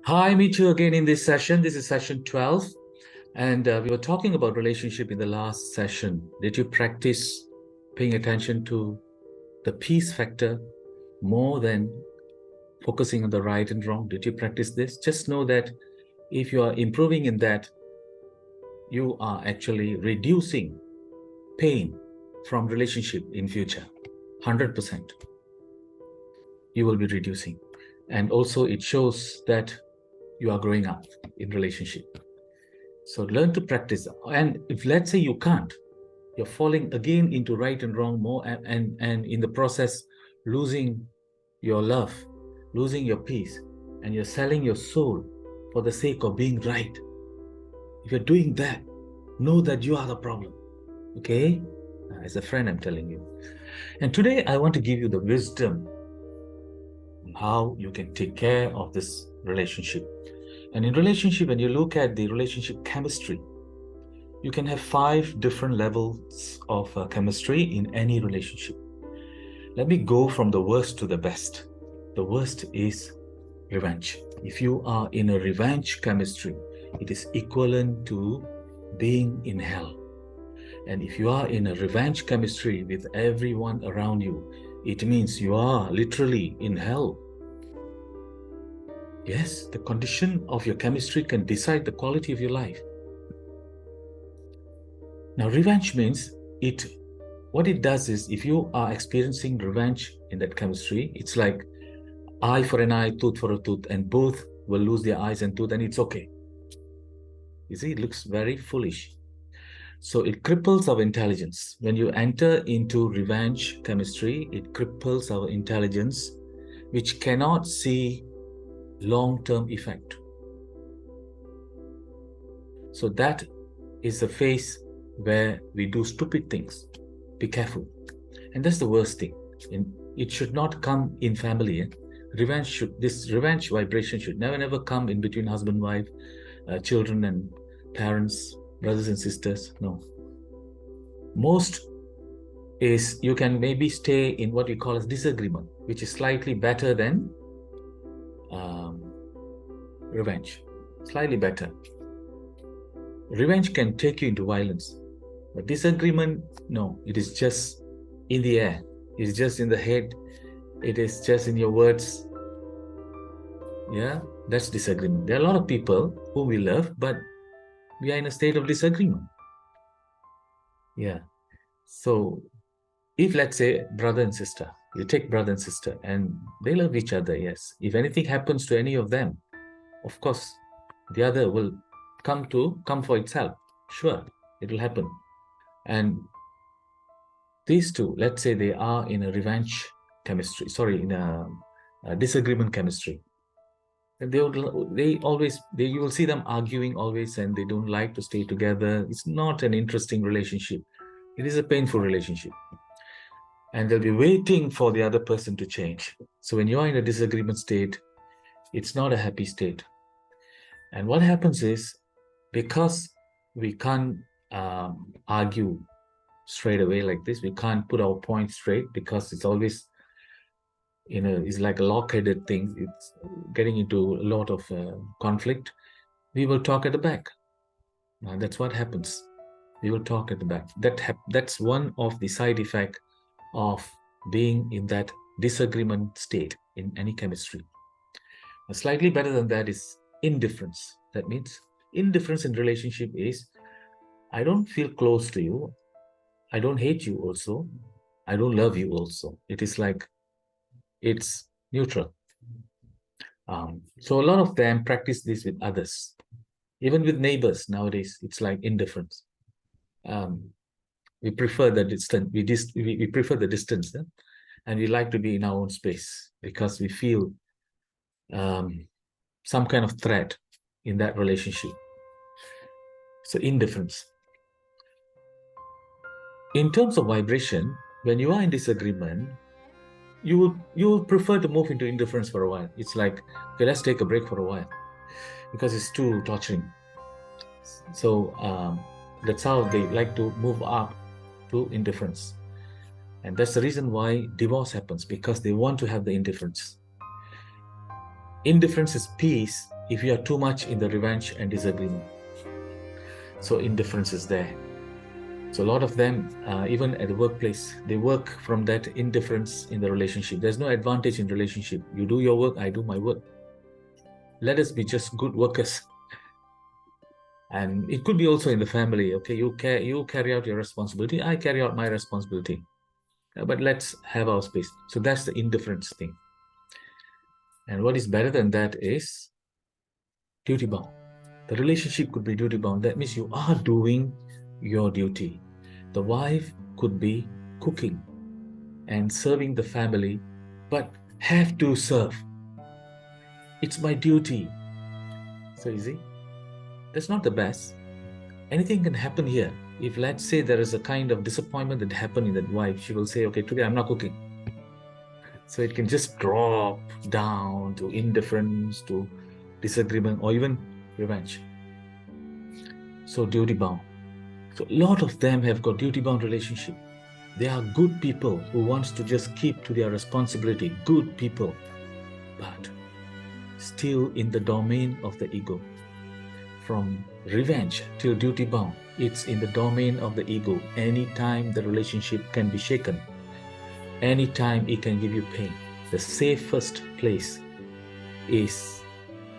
Hi, meet you again in this session. This is session 12. And we were talking about relationship in the last session. Did you practice paying attention to the peace factor more than focusing on the right and wrong? Did you practice this? Just know that if you are improving in that, you are actually reducing pain from relationship in future. 100%. You will be reducing. And also it shows that you are growing up in relationship. So learn to practice. And if let's say you can't, you're falling again into right and wrong more and in the process losing your love, losing your peace, and you're selling your soul for the sake of being right. If you're doing that, know that you are the problem. Okay? As a friend, I'm telling you. And today I want to give you the wisdom on how you can take care of this relationship. And in relationship, when you look at the relationship chemistry, you can have 5 different levels of chemistry in any relationship. Let me go from the worst to the best. The worst is revenge. If you are in a revenge chemistry, it is equivalent to being in hell. And if you are in a revenge chemistry with everyone around you, it means you are literally in hell. Yes, the condition of your chemistry can decide the quality of your life. Now, revenge means what it does is, if you are experiencing revenge in that chemistry, it's like eye for an eye, tooth for a tooth, and both will lose their eyes and tooth, and it's okay. You see, it looks very foolish. So it cripples our intelligence. When you enter into revenge chemistry, it cripples our intelligence, which cannot see long-term effect. So that is the phase where we do stupid things. Be careful. And that's the worst thing. It should not come in family. This revenge vibration should never come in between husband, wife, children and parents, brothers and sisters. No. Most is you can maybe stay in what we call as disagreement, which is slightly better than revenge. Slightly better. Revenge can take you into violence. But disagreement, no, it is just in the air. It's just in the head. It is just in your words. Yeah, that's disagreement. There are a lot of people whom we love, but we are in a state of disagreement. Yeah. So if, let's say, brother and sister, you take brother and sister and they love each other, yes. If anything happens to any of them, of course, the other will come for itself. Sure, it will happen. And these two, let's say they are in a revenge chemistry, in a disagreement chemistry. And you will see them arguing always, and they don't like to stay together. It's not an interesting relationship. It is a painful relationship. And they'll be waiting for the other person to change. So when you are in a disagreement state, it's not a happy state. And what happens is, because we can't argue straight away like this, we can't put our point straight, because it's always, it's like a lock-headed thing. It's getting into a lot of conflict. We will talk at the back. That's what happens. We will talk at the back. That's one of the side effects of being in that disagreement state in any chemistry. Slightly better than that is indifference. That means indifference in relationship is, I don't feel close to you. I don't hate you also. I don't love you also. It is like, it's neutral. So a lot of them practice this with others. Even with neighbors nowadays, it's like indifference. We prefer the distance. We prefer the distance, and we like to be in our own space because we feel some kind of threat in that relationship. So indifference. In terms of vibration, when you are in disagreement, you will prefer to move into indifference for a while. It's like, okay, let's take a break for a while, because it's too torturing. So that's how they like to move up to indifference. And that's the reason why divorce happens, because they want to have the indifference. Indifference is peace if you are too much in the revenge and disagreement. So indifference is there. So a lot of them, even at the workplace, they work from that indifference in the relationship. There's no advantage in relationship. You do your work, I do my work. Let us be just good workers. And it could be also in the family. Okay, you carry out your responsibility, I carry out my responsibility. But let's have our space. So that's the indifference thing. And what is better than that is duty bound. The relationship could be duty bound. That means you are doing your duty. The wife could be cooking and serving the family, but have to serve. It's my duty. So you see, that's not the best. Anything can happen here. If let's say there is a kind of disappointment that happened in that wife, she will say, okay, today I'm not cooking. So it can just drop down to indifference, to disagreement, or even revenge. So duty bound. So a lot of them have got duty bound relationship. They are good people who wants to just keep to their responsibility. Good people, but still in the domain of the ego. From revenge till duty bound, it's in the domain of the ego. Anytime the relationship can be shaken, anytime it can give you pain. The safest place is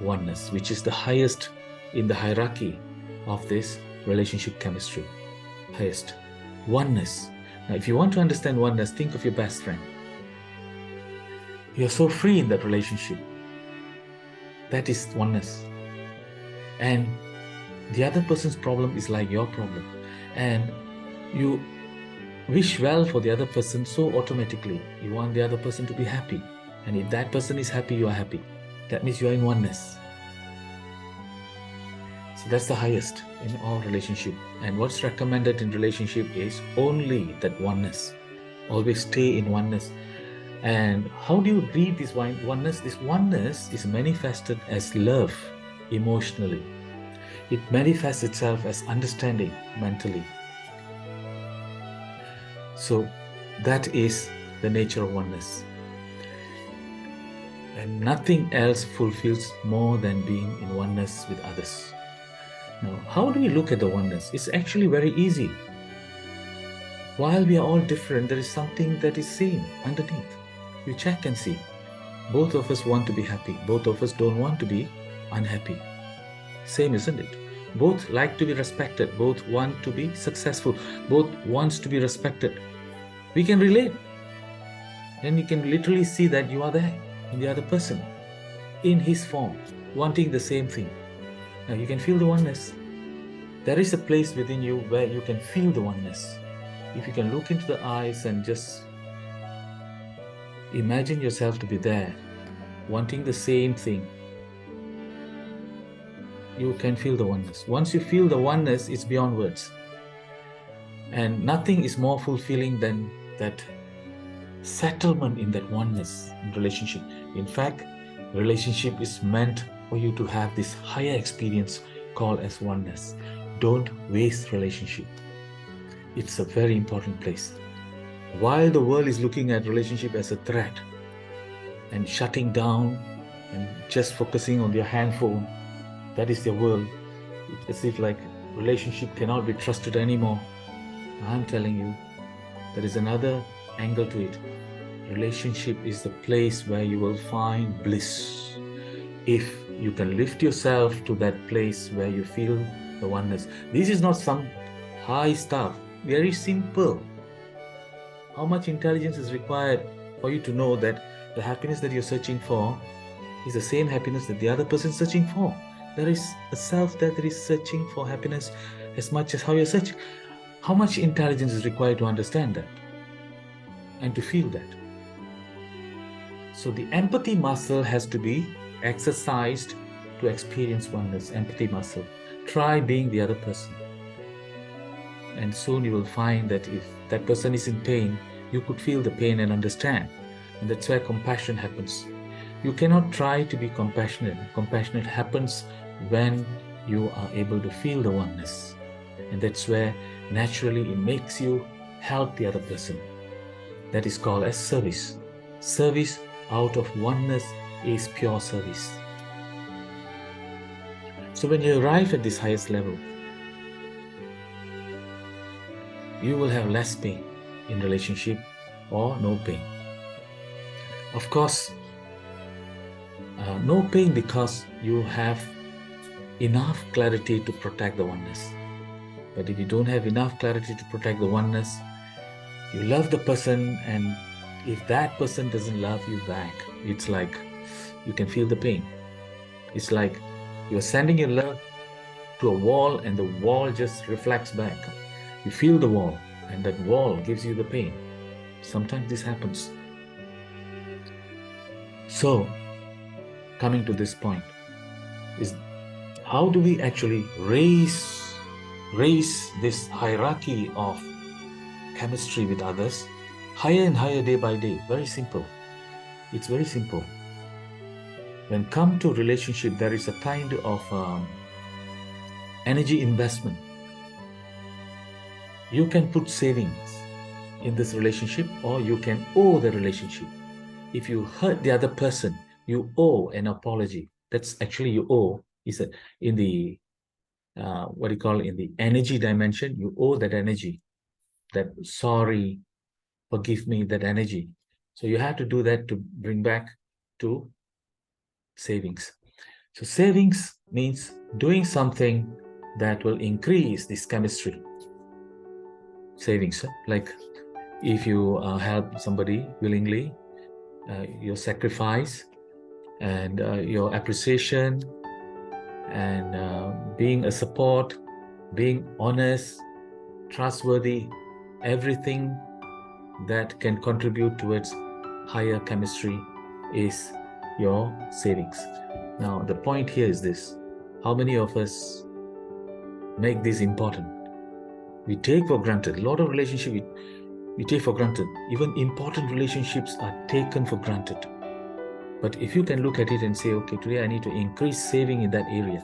oneness, which is the highest in the hierarchy of this relationship chemistry. Highest. Oneness. Now, if you want to understand oneness, think of your best friend. You're so free in that relationship. That is oneness. And the other person's problem is like your problem. And you wish well for the other person so automatically. You want the other person to be happy. And if that person is happy, you are happy. That means you are in oneness. So that's the highest in all relationship. And what's recommended in relationship is only that oneness. Always stay in oneness. And how do you read this oneness? This oneness is manifested as love emotionally. It manifests itself as understanding mentally. So that is the nature of oneness. And nothing else fulfills more than being in oneness with others. Now, how do we look at the oneness? It's actually very easy. While we are all different, there is something that is same underneath. You check and see. Both of us want to be happy. Both of us don't want to be unhappy. Same, isn't it? Both like to be respected. Both want to be successful. Both wants to be respected. We can relate. And you can literally see that you are there in the other person, in his form, wanting the same thing. Now you can feel the oneness. There is a place within you where you can feel the oneness. If you can look into the eyes and just imagine yourself to be there, wanting the same thing, you can feel the oneness. Once you feel the oneness, it's beyond words. And nothing is more fulfilling than that settlement in that oneness in relationship. In fact, relationship is meant for you to have this higher experience called as oneness. Don't waste relationship. It's a very important place. While the world is looking at relationship as a threat and shutting down and just focusing on their handphone, that is their world. It's as if like relationship cannot be trusted anymore. I'm telling you, there is another angle to it. Relationship is the place where you will find bliss. If you can lift yourself to that place where you feel the oneness. This is not some high stuff. Very simple. How much intelligence is required for you to know that the happiness that you're searching for is the same happiness that the other person is searching for? There is a self that is searching for happiness as much as how you're searching. How much intelligence is required to understand that and to feel that? So the empathy muscle has to be exercised to experience oneness. Empathy muscle. Try being the other person. And soon you will find that if that person is in pain, you could feel the pain and understand. And that's where compassion happens. You cannot try to be compassionate. Compassionate happens when you are able to feel the oneness. And that's where naturally it makes you help the other person. That is called as service. Service out of oneness is pure service. So when you arrive at this highest level, you will have less pain in relationship or no pain. Of course, no pain because you have enough clarity to protect the oneness. But if you don't have enough clarity to protect the oneness, you love the person, and if that person doesn't love you back, it's like you can feel the pain. It's like you're sending your love to a wall and the wall just reflects back. You feel the wall and that wall gives you the pain. Sometimes this happens. So, coming to this point is how do we actually raise this hierarchy of chemistry with others higher and higher day by day? Very simple. It's very simple. When come to relationship, there is a kind of energy investment. You can put savings in this relationship, or you can owe the relationship. If you hurt the other person, you owe an apology. That's actually you owe. Is in the what do you call it, in the energy dimension? You owe that energy, that sorry, forgive me, that energy. So you have to do that to bring back to savings. So savings means doing something that will increase this chemistry. Savings, like if you help somebody willingly, your sacrifice and your appreciation and being a support, being honest, trustworthy, everything that can contribute towards higher chemistry is your savings. Now, the point here is this: how many of us make this important? We take for granted. A lot of relationships we take for granted. Even important relationships are taken for granted. But if you can look at it and say, okay, today I need to increase saving in that area.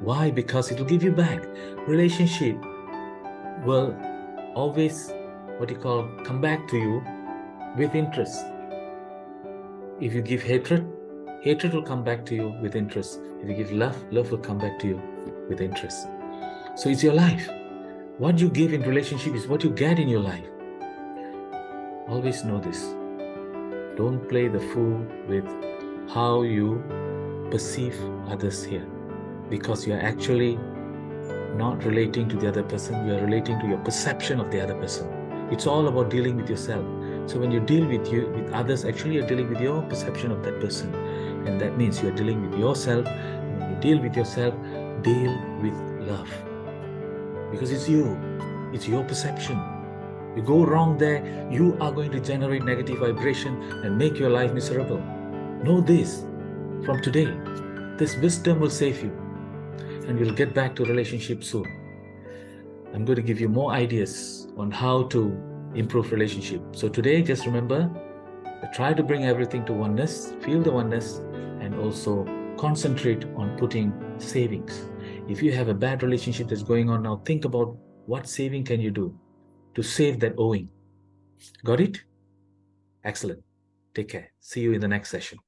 Why? Because it will give you back. Relationship will always, come back to you with interest. If you give hatred, hatred will come back to you with interest. If you give love, love will come back to you with interest. So it's your life. What you give in relationship is what you get in your life. Always know this. Don't play the fool with how you perceive others here, because you are actually not relating to the other person. You are relating to your perception of the other person. It's all about dealing with yourself. So when you deal with others, actually you're dealing with your perception of that person, and that means you're dealing with yourself. And when you deal with yourself, deal with love, because it's you. It's your perception. You go wrong there, you are going to generate negative vibration and make your life miserable. Know this from today. This wisdom will save you, and we'll get back to relationship soon. I'm going to give you more ideas on how to improve relationship. So today, just remember, try to bring everything to oneness, feel the oneness, and also concentrate on putting savings. If you have a bad relationship that's going on now, think about what saving can you do to save that owing. Got it? Excellent. Take care. See you in the next session.